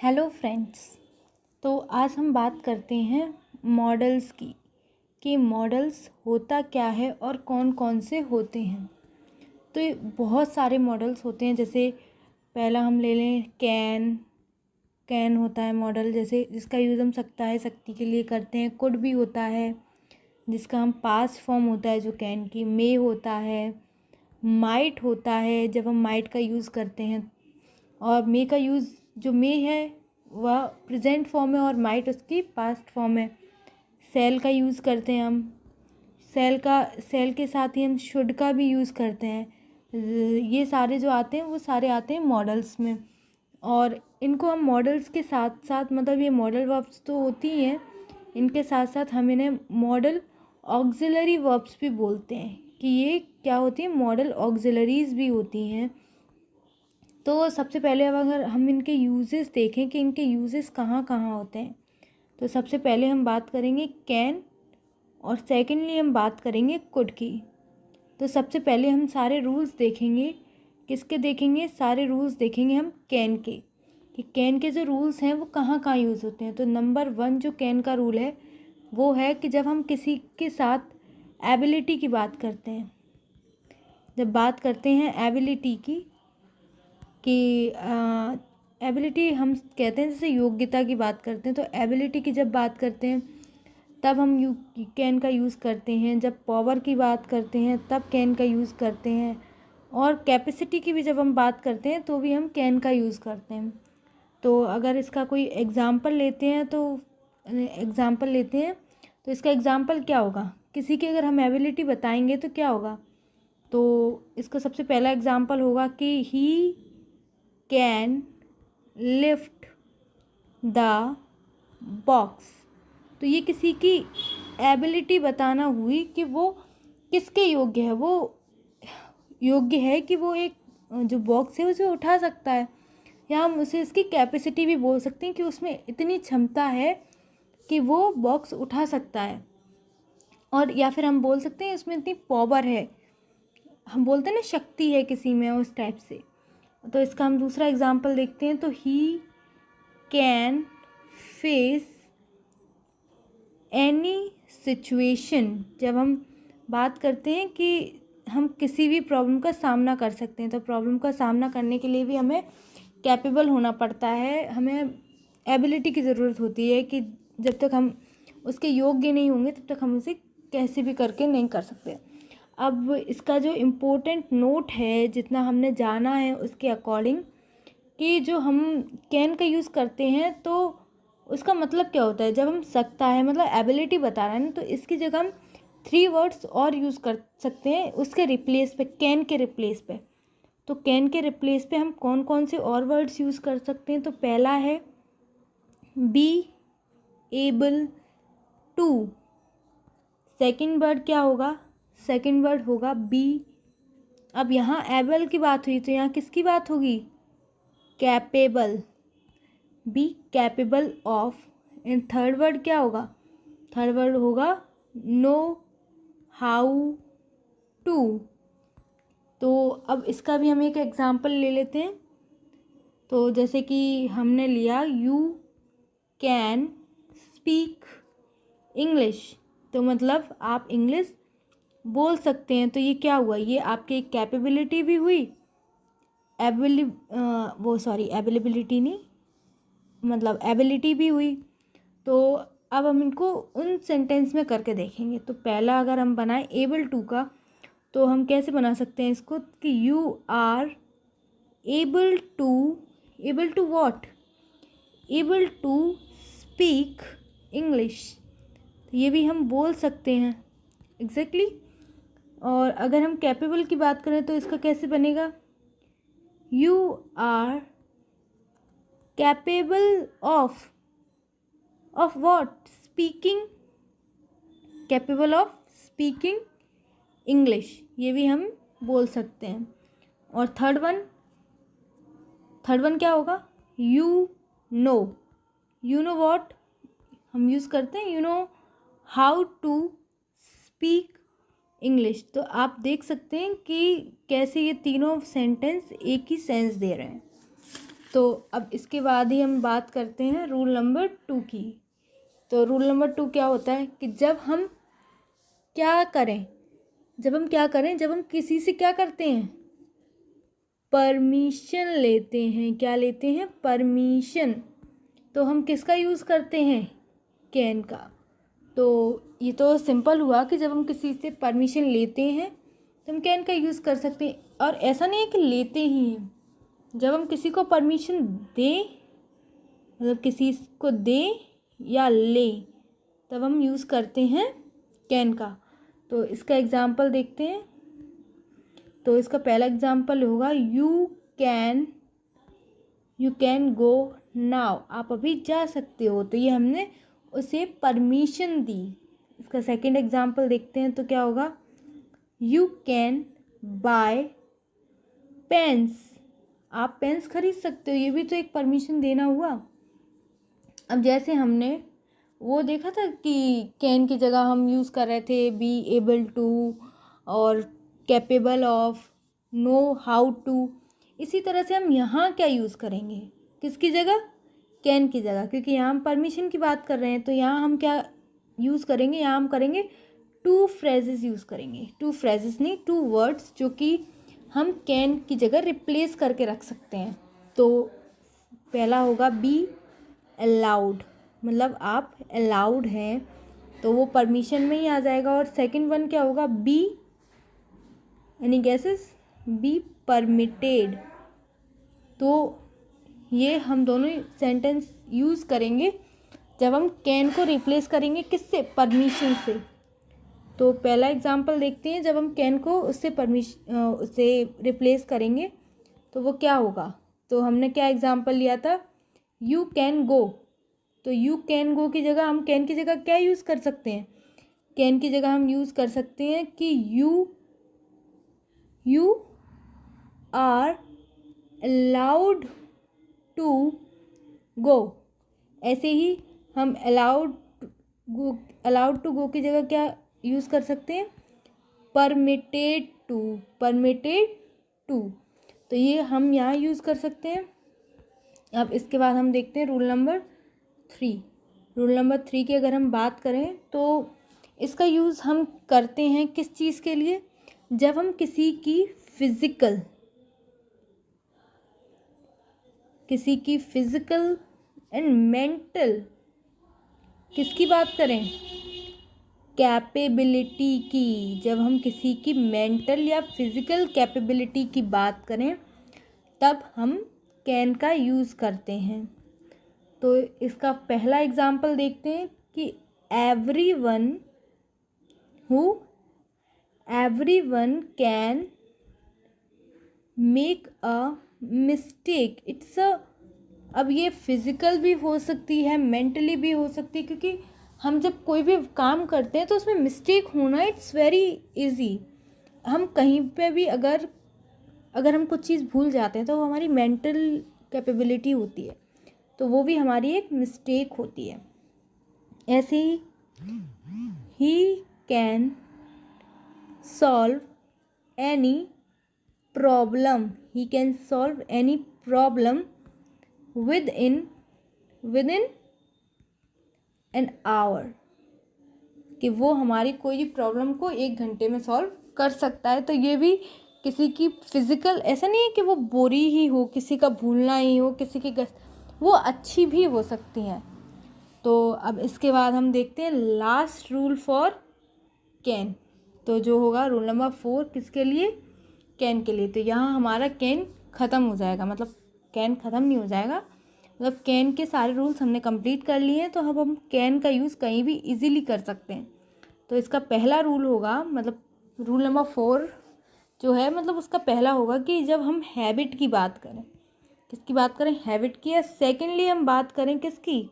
Hello friends. तो आज हम बात करते हैं मॉडल्स की कि मॉडल्स होता क्या है और कौन कौन से होते हैं। तो ये बहुत सारे मॉडल्स होते हैं। जैसे पहला हम ले लें कैन होता है मॉडल, जैसे जिसका यूज़ हम शक्ति के लिए करते हैं। कुड भी होता है जिसका हम पास्ट फॉर्म होता है जो कैन की। मे होता है, माइट होता है जब हम माइट का यूज़ करते हैं, और मे का यूज़ जो मे है वह प्रेजेंट फॉर्म है और माइट उसकी पास्ट फॉर्म है। सेल का यूज़ करते हैं हम, सेल के साथ ही हम शुड का भी यूज़ करते हैं। ये सारे जो आते हैं वो सारे आते हैं मॉडल्स में। और इनको हम मॉडल्स के साथ साथ, मतलब ये मॉडल वर्ब्स तो होती ही हैं, इनके साथ साथ हम इन्हें मॉडल ऑक्सिलरी वर्ब्स भी बोलते हैं कि ये क्या होती है, मॉडल ऑक्सिलरीज भी होती हैं। तो सबसे पहले अब अगर हम इनके यूजेस देखें कि इनके यूजेस कहाँ कहाँ होते हैं, तो सबसे पहले हम बात करेंगे कैन और सेकेंडली हम बात करेंगे कुड की। तो सबसे पहले हम सारे रूल्स देखेंगे। किसके देखेंगे? सारे रूल्स देखेंगे हम कैन के, कि कैन के जो रूल्स हैं वो कहाँ कहाँ यूज़ होते हैं। तो नंबर 1 जो कैन का रूल है वो है कि जब हम किसी के साथ एबिलिटी की बात करते हैं, जब बात करते हैं एबिलिटी की, कि एबिलिटी हम कहते हैं, जैसे योग्यता की बात करते हैं, तो एबिलिटी की जब बात करते हैं तब हम कैन का यूज़ करते हैं। जब पावर की बात करते हैं तब कैन का यूज़ करते हैं, और कैपेसिटी की भी जब हम बात करते हैं तो भी हम कैन का यूज़ करते हैं। तो अगर इसका कोई एग्ज़ाम्पल लेते हैं तो इसका एग्ज़ाम्पल क्या होगा? किसी की अगर हम एबिलिटी बताएंगे तो क्या होगा? तो इसका सबसे पहला एग्ज़ाम्पल होगा कि he can lift the box. तो ये किसी की एबिलिटी बताना हुई कि वो किसके योग्य है। वो योग्य है कि वो एक जो बॉक्स है उसे उठा सकता है, या हम उसे इसकी कैपेसिटी भी बोल सकते हैं कि उसमें इतनी क्षमता है कि वो बॉक्स उठा सकता है। और या फिर हम बोल सकते हैं इसमें इतनी पावर है, हम बोलते हैं ना शक्ति है किसी में, उस टाइप से। तो इसका हम दूसरा एग्जाम्पल देखते हैं। तो he can face any situation. जब हम बात करते हैं कि हम किसी भी प्रॉब्लम का सामना कर सकते हैं, तो प्रॉब्लम का सामना करने के लिए भी हमें कैपेबल होना पड़ता है, हमें एबिलिटी की ज़रूरत होती है कि जब तक हम उसके योग्य नहीं होंगे तब तक हम उसे कैसे भी करके नहीं कर सकते। अब इसका जो इम्पोर्टेंट नोट है, जितना हमने जाना है उसके अकॉर्डिंग, कि जो हम कैन का यूज़ करते हैं तो उसका मतलब क्या होता है। जब हम सकता है मतलब एबिलिटी बता रहे हैं ना, तो इसकी जगह हम 3 वर्ड्स और यूज़ कर सकते हैं उसके रिप्लेस पे, कैन के रिप्लेस पे। तो कैन के रिप्लेस पे हम कौन कौन से और वर्ड्स यूज़ कर सकते हैं? तो पहला है be able to. Second word क्या होगा? सेकंड वर्ड होगा बी। अब यहाँ एबल की बात हुई तो यहाँ किसकी बात होगी? Capable. Be capable of. And third word क्या होगा? थर्ड वर्ड होगा नो हाउ टू। तो अब इसका भी हम एक एग्जांपल ले लेते हैं। तो जैसे कि हमने लिया यू कैन स्पीक इंग्लिश, तो मतलब आप इंग्लिश बोल सकते हैं। तो ये क्या हुआ? ये आपकी एक कैपेबिलिटी भी हुई, एबिलिबिलिटी नहीं, मतलब एबिलिटी भी हुई। तो अब हम इनको उन सेंटेंस में करके देखेंगे। तो पहला अगर हम बनाएं एबल टू का, तो हम कैसे बना सकते हैं इसको? कि you are able to what? Able to speak English. ये भी हम बोल सकते हैं एग्जैक्टली। और अगर हम कैपेबल की बात करें तो इसका कैसे बनेगा? You are capable of what? Speaking. Capable of speaking English, ये भी हम बोल सकते हैं। और थर्ड वन क्या होगा? यू नो व्हाट हम यूज़ करते हैं, you know how to speak English. तो आप देख सकते हैं कि कैसे ये तीनों सेंटेंस एक ही सेंस दे रहे हैं। तो अब इसके बाद ही हम बात करते हैं रूल नंबर 2 की। तो रूल नंबर 2 क्या होता है कि जब हम क्या करें, जब हम किसी से क्या करते हैं, परमिशन लेते हैं। क्या लेते हैं? परमिशन। तो हम किसका यूज़ करते हैं? कैन का। तो ये तो सिंपल हुआ कि जब हम किसी से परमिशन लेते हैं तो हम कैन का यूज़ कर सकते हैं। और ऐसा नहीं है कि लेते ही हैं, जब हम किसी को परमिशन दें, मतलब किसी को दें या ले, तब हम यूज़ करते हैं कैन का। तो इसका एग्जाम्पल देखते हैं। तो इसका पहला एग्जाम्पल होगा यू कैन गो नाउ। आप अभी जा सकते हो। तो ये हमने उसे परमिशन दी। इसका सेकंड एग्जाम्पल देखते हैं तो क्या होगा, यू कैन बाय पेन्स। आप पेन्स खरीद सकते हो। ये भी तो एक परमिशन देना हुआ। अब जैसे हमने वो देखा था कि कैन की जगह हम यूज़ कर रहे थे बी एबल टू और capable of, know how to. इसी तरह से हम यहाँ क्या यूज़ करेंगे, किसकी जगह? कैन की जगह, क्योंकि यहाँ हम परमिशन की बात कर रहे हैं। तो यहाँ हम क्या यूज़ करेंगे? यहाँ हम करेंगे 2 फ्रेजेस यूज़ करेंगे। 2 फ्रेजेस नहीं, 2 वर्ड्स, जो कि हम कैन की जगह रिप्लेस करके रख सकते हैं। तो पहला होगा बी अलाउड, मतलब आप अलाउड हैं, तो वो परमिशन में ही आ जाएगा। और सेकंड वन क्या होगा? Be, any guesses? Be permitted. तो ये हम दोनों सेंटेंस यूज़ करेंगे जब हम कैन को रिप्लेस करेंगे किससे? परमिशन से। तो पहला एग्जांपल देखते हैं, जब हम कैन को उससे रिप्लेस करेंगे तो वो क्या होगा। तो हमने क्या एग्जांपल लिया था? You can go. तो यू कैन गो की जगह हम कैन की जगह क्या यूज़ कर सकते हैं? कैन की जगह हम यूज़ कर सकते हैं कि you are allowed to go. ऐसे ही हम अलाउड टू गो की जगह क्या यूज़ कर सकते हैं? Permitted to. तो ये हम यहाँ यूज़ कर सकते हैं। अब इसके बाद हम देखते हैं रूल नंबर 3। रूल नंबर 3 की अगर हम बात करें तो इसका यूज़ हम करते हैं किस चीज़ के लिए? जब हम किसी की फिज़िकल एंड मेंटल, किसकी बात करें? कैपेबिलिटी की। जब हम किसी की मेंटल या फिज़िकल कैपेबिलिटी की बात करें तब हम कैन का यूज़ करते हैं। तो इसका पहला एग्जाम्पल देखते हैं कि everyone can make a mistake. अब ये फिज़िकल भी हो सकती है, मेंटली भी हो सकती है, क्योंकि हम जब कोई भी काम करते हैं तो उसमें मिस्टेक होना इट्स वेरी इजी। हम कहीं पे भी अगर हम कुछ चीज़ भूल जाते हैं तो वो हमारी मेंटल कैपेबिलिटी होती है, तो वो भी हमारी एक मिस्टेक होती है। ऐसे he can solve any problem with in an hour, कि वो हमारी कोई भी प्रॉब्लम को 1 घंटे में सॉल्व कर सकता है। तो ये भी किसी की फिज़िकल, ऐसा नहीं है कि वो बुरी ही हो, किसी का भूलना ही हो, किसी की वो अच्छी भी हो सकती हैं। तो अब इसके बाद हम देखते हैं लास्ट रूल फॉर कैन। तो जो होगा रूल नंबर 4 किसके लिए? कैन के लिए। तो यहाँ हमारा कैन ख़त्म हो जाएगा, मतलब कैन ख़त्म नहीं हो जाएगा, मतलब कैन के सारे रूल्स हमने कंप्लीट कर लिए हैं। तो अब हम कैन का यूज़ कहीं भी इजीली कर सकते हैं। तो इसका पहला रूल होगा, मतलब रूल नंबर 4 जो है, मतलब उसका पहला होगा कि जब हम हैबिट की बात करें, किसकी बात करें? हैबिट की। या सेकेंडली हम बात करें किसकी?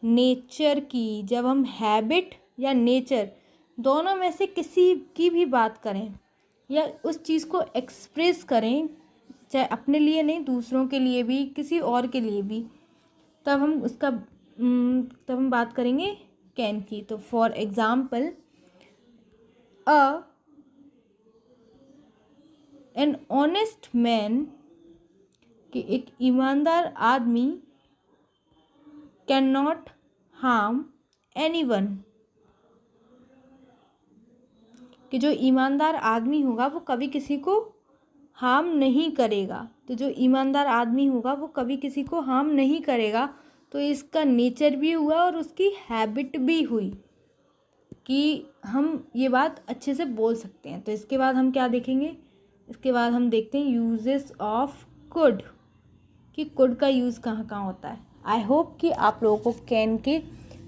नेचर की। जब हम हैबिट या नेचर दोनों में से किसी की भी बात करें या उस चीज़ को एक्सप्रेस करें, चाहे अपने लिए नहीं, दूसरों के लिए भी, किसी और के लिए भी, तब हम बात करेंगे कैन की। तो for example, an honest man कि एक ईमानदार आदमी कैन नॉट हार्म एनीवन, कि जो ईमानदार आदमी होगा वो कभी किसी को हार्म नहीं करेगा। तो जो ईमानदार आदमी होगा वो कभी किसी को हार्म नहीं करेगा। तो इसका नेचर भी हुआ और उसकी हैबिट भी हुई कि हम ये बात अच्छे से बोल सकते हैं। तो इसके बाद हम क्या देखेंगे, इसके बाद हम देखते हैं यूजेस ऑफ कुड, कि कुड का यूज़ कहाँ कहाँ होता है। आई होप कि आप लोगों को कैन के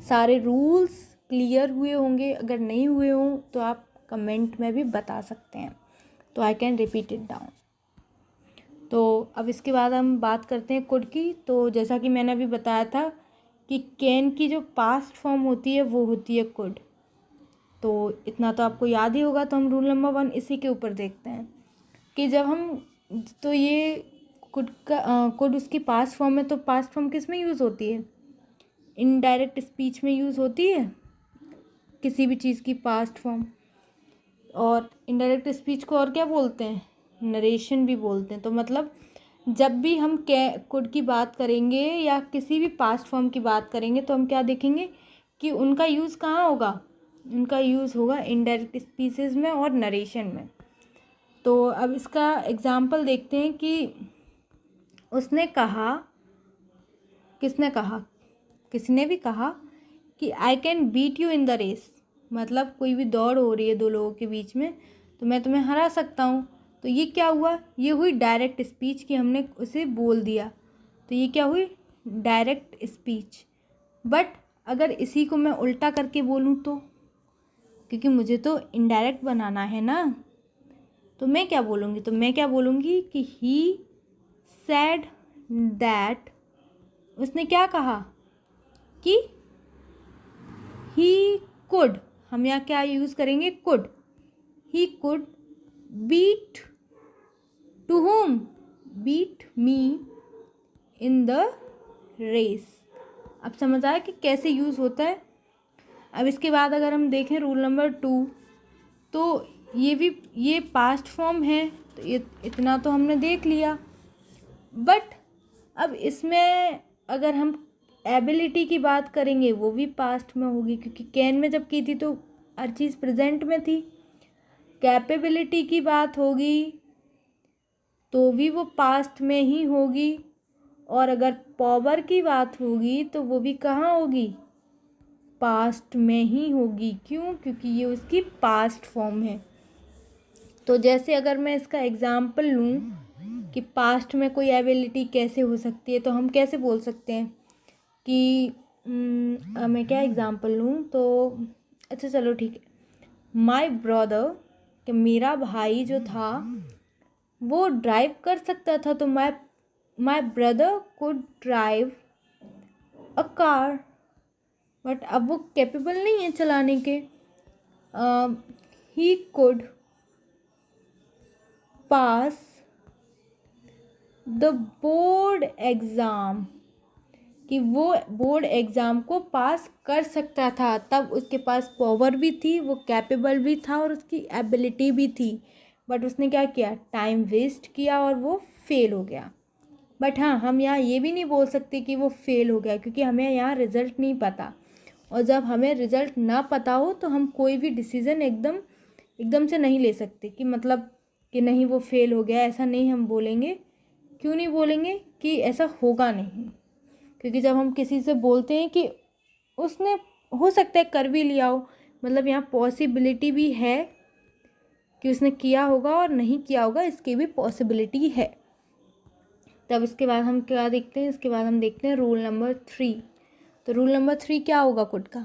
सारे रूल्स क्लियर हुए होंगे। अगर नहीं हुए हों तो आप कमेंट में भी बता सकते हैं, तो I can repeat it down. तो अब इसके बाद हम बात करते हैं कुड की। तो जैसा कि मैंने अभी बताया था कि कैन की जो पास्ट फॉर्म होती है वो होती है कुड। तो इतना तो आपको याद ही होगा। तो हम रूल नंबर 1 इसी के ऊपर देखते हैं कि जब हम, तो ये कुड उसकी पास्ट फॉर्म है। तो पास्ट फॉर्म किस में यूज़ होती है? इनडायरेक्ट स्पीच में यूज़ होती है किसी भी चीज़ की पास्ट फॉर्म। और इनडायरेक्ट स्पीच को और क्या बोलते हैं? नरेशन भी बोलते हैं। तो मतलब जब भी हम कुड की बात करेंगे या किसी भी पास्ट फॉर्म की बात करेंगे तो हम क्या देखेंगे कि उनका यूज़ कहाँ होगा? उनका यूज़ होगा इनडायरेक्ट स्पीचेस में और नरेशन में। तो अब इसका एग्जाम्पल देखते हैं कि उसने कहा, किसने कहा? किसी ने भी कहा कि I can beat you in the race, मतलब कोई भी दौड़ हो रही है दो लोगों के बीच में तो मैं तुम्हें हरा सकता हूँ। तो ये क्या हुआ? ये हुई डायरेक्ट स्पीच कि हमने उसे बोल दिया। तो ये क्या हुई? Direct speech. बट अगर इसी को मैं उल्टा करके बोलूँ तो, क्योंकि मुझे तो इनडायरेक्ट बनाना है ना, तो मैं क्या बोलूँगी? तो मैं क्या बोलूँगी कि ही सैड दैट, उसने क्या कहा कि ही कुड, हम यहाँ क्या यूज़ करेंगे? Could. He could beat to whom? Beat me in the race. अब समझ आया कि कैसे यूज़ होता है। अब इसके बाद अगर हम देखें रूल नंबर 2, तो ये पास्ट फॉर्म है। तो ये इतना तो हमने देख लिया। बट अब इसमें अगर हम एबिलिटी की बात करेंगे वो भी पास्ट में होगी, क्योंकि कैन में जब की थी तो हर चीज़ प्रेजेंट में थी। कैपेबिलिटी की बात होगी तो भी वो पास्ट में ही होगी। और अगर पावर की बात होगी तो वो भी कहाँ होगी? पास्ट में ही होगी। क्यों? क्योंकि ये उसकी पास्ट फॉर्म है। तो जैसे अगर मैं इसका एग्जाम्पल लूँ कि पास्ट में कोई एबिलिटी कैसे हो सकती है, तो हम कैसे बोल सकते हैं कि मैं क्या एग्जाम्पल लूँ? तो अच्छा चलो ठीक है, माई ब्रदर, कि मेरा भाई जो था वो ड्राइव कर सकता था। तो my brother could drive a car, but अब वो कैपेबल नहीं है चलाने के। He could pass the board exam, कि वो बोर्ड एग्ज़ाम को पास कर सकता था। तब उसके पास पावर भी थी, वो कैपेबल भी था और उसकी एबिलिटी भी थी। बट उसने क्या किया? टाइम वेस्ट किया और वो फेल हो गया। बट हाँ, हम यहाँ ये भी नहीं बोल सकते कि वो फेल हो गया, क्योंकि हमें यहाँ रिज़ल्ट नहीं पता। और जब हमें रिज़ल्ट ना पता हो तो हम कोई भी डिसीज़न एकदम से नहीं ले सकते कि मतलब कि नहीं वो फेल हो गया, ऐसा नहीं हम बोलेंगे। क्यों नहीं बोलेंगे? कि ऐसा होगा नहीं। क्योंकि जब हम किसी से बोलते हैं कि उसने हो सकता है कर भी लिया हो, मतलब यहाँ पॉसिबिलिटी भी है कि उसने किया होगा और नहीं किया होगा, इसकी भी पॉसिबिलिटी है। तब इसके बाद हम क्या देखते हैं? इसके बाद हम देखते हैं रूल नंबर 3। तो रूल नंबर 3 क्या होगा कुड का?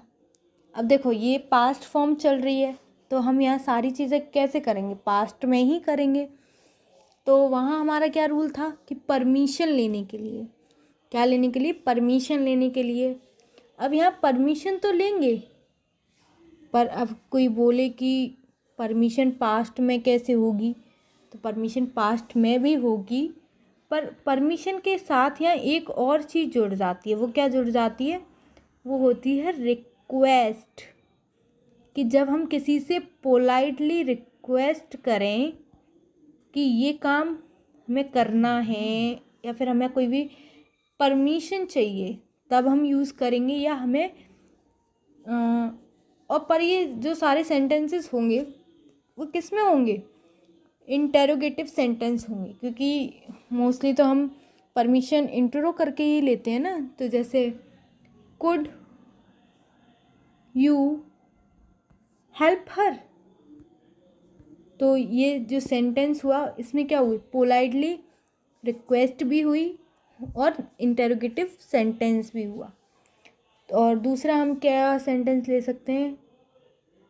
अब देखो ये पास्ट फॉर्म चल रही है तो हम यहाँ सारी चीज़ें कैसे करेंगे? पास्ट में ही करेंगे। तो वहाँ हमारा क्या रूल था कि परमिशन लेने के लिए, क्या लेने के लिए? परमिशन लेने के लिए। अब यहाँ परमिशन तो लेंगे, पर अब कोई बोले कि परमिशन पास्ट में कैसे होगी? तो परमिशन पास्ट में भी होगी, पर परमिशन के साथ यहाँ एक और चीज़ जुड़ जाती है। वो क्या जुड़ जाती है? वो होती है रिक्वेस्ट, कि जब हम किसी से पोलाइटली रिक्वेस्ट करें कि ये काम हमें करना है, या फिर हमें कोई भी परमिशन चाहिए तब हम यूज़ करेंगे, या हमें और पर ये जो सारे सेंटेंसेस होंगे वो किस में होंगे, इंटेरोगेटिव सेंटेंस होंगे, क्योंकि मोस्टली तो हम परमिशन इंट्रो करके ही लेते हैं ना। तो जैसे कुड यू हेल्प हर, तो ये जो सेंटेंस हुआ इसमें क्या हुई, पोलाइटली रिक्वेस्ट भी हुई और इंटेरोगेटिव सेंटेंस भी हुआ। और दूसरा हम क्या सेंटेंस ले सकते हैं,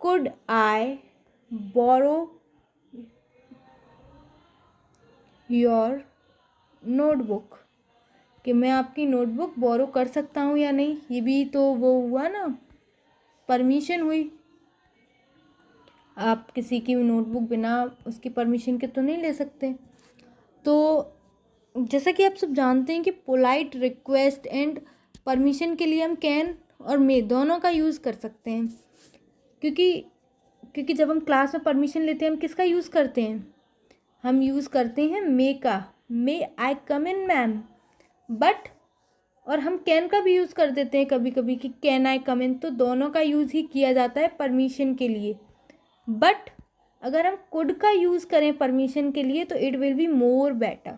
could I borrow your notebook, कि मैं आपकी नोटबुक बोरो कर सकता हूँ या नहीं, ये भी तो वो हुआ ना, परमिशन हुई। आप किसी की नोटबुक बिना उसकी परमिशन के तो नहीं ले सकते। तो जैसा कि आप सब जानते हैं कि पोलाइट रिक्वेस्ट एंड परमिशन के लिए हम कैन और मे दोनों का यूज़ कर सकते हैं, क्योंकि जब हम क्लास में परमिशन लेते हैं हम किसका यूज़ करते हैं, हम यूज़ करते हैं मे का, मे आई कम इन मैम। बट और हम कैन का भी यूज़ कर देते हैं कभी कभी कि कैन आई कम इन, तो दोनों का यूज़ ही किया जाता है परमिशन के लिए। बट अगर हम कुड का यूज़ करें परमिशन के लिए तो it will be more better,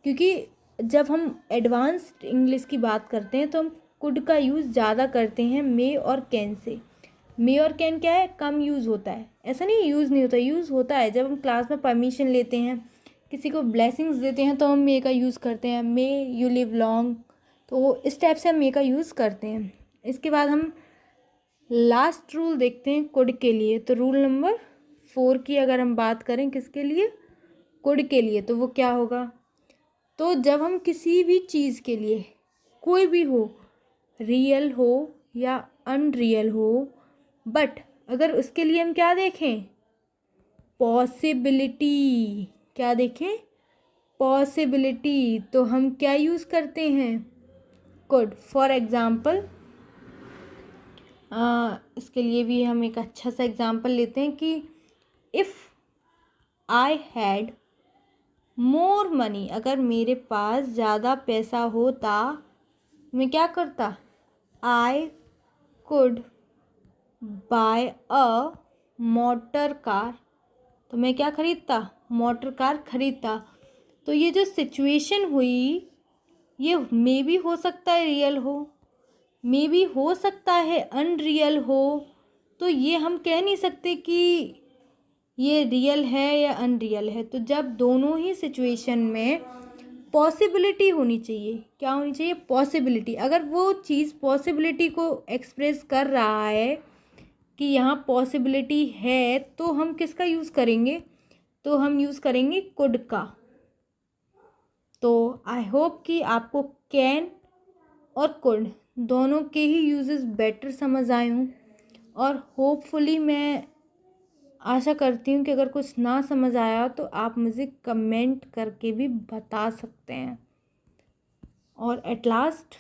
क्योंकि जब हम एडवांस्ड इंग्लिश की बात करते हैं तो हम कुड का यूज़ ज़्यादा करते हैं मे और कैन से। मे और कैन क्या है, कम यूज़ होता है, ऐसा नहीं यूज़ नहीं होता, यूज़ होता है। जब हम क्लास में परमिशन लेते हैं, किसी को ब्लेसिंग्स देते हैं तो हम मे का यूज़ करते हैं, मे यू लिव लॉन्ग, तो इस टाइप से हम मे का यूज़ करते हैं। इसके बाद हम लास्ट रूल देखते हैं कुड के लिए। तो रूल नंबर 4 की अगर हम बात करें किसके लिए, कुड के लिए, तो वो क्या होगा, तो जब हम किसी भी चीज़ के लिए, कोई भी हो, रियल हो या अनरियल हो, बट अगर उसके लिए हम क्या देखें, पॉसिबिलिटी, क्या देखें, पॉसिबिलिटी, तो हम क्या यूज़ करते हैं, कुड। फॉर एग्ज़ाम्पल इसके लिए भी हम एक अच्छा सा एग्ज़ाम्पल लेते हैं कि if I had more money, अगर मेरे पास ज़्यादा पैसा होता मैं क्या करता, I could bye a motor car, तो मैं क्या खरीदता, मोटर कार खरीदता। तो ये जो सिचुएशन हुई ये मे भी हो सकता है रियल हो, मे भी हो सकता है अनरियल हो, तो ये हम कह नहीं सकते कि ये रियल है या अनरियल है। तो जब दोनों ही सिचुएशन में पॉसिबिलिटी होनी चाहिए, क्या होनी चाहिए, पॉसिबिलिटी, अगर वो चीज़ पॉसिबिलिटी को एक्सप्रेस कर रहा है कि यहाँ पॉसिबिलिटी है, तो हम किसका यूज़ करेंगे, तो हम यूज़ करेंगे कुड का। तो आई होप कि आपको कैन और कुड दोनों के ही यूजेस बेटर समझ आए हों, और होपफुली मैं आशा करती हूँ कि अगर कुछ ना समझ आया तो आप मुझे कमेंट करके भी बता सकते हैं। और एट लास्ट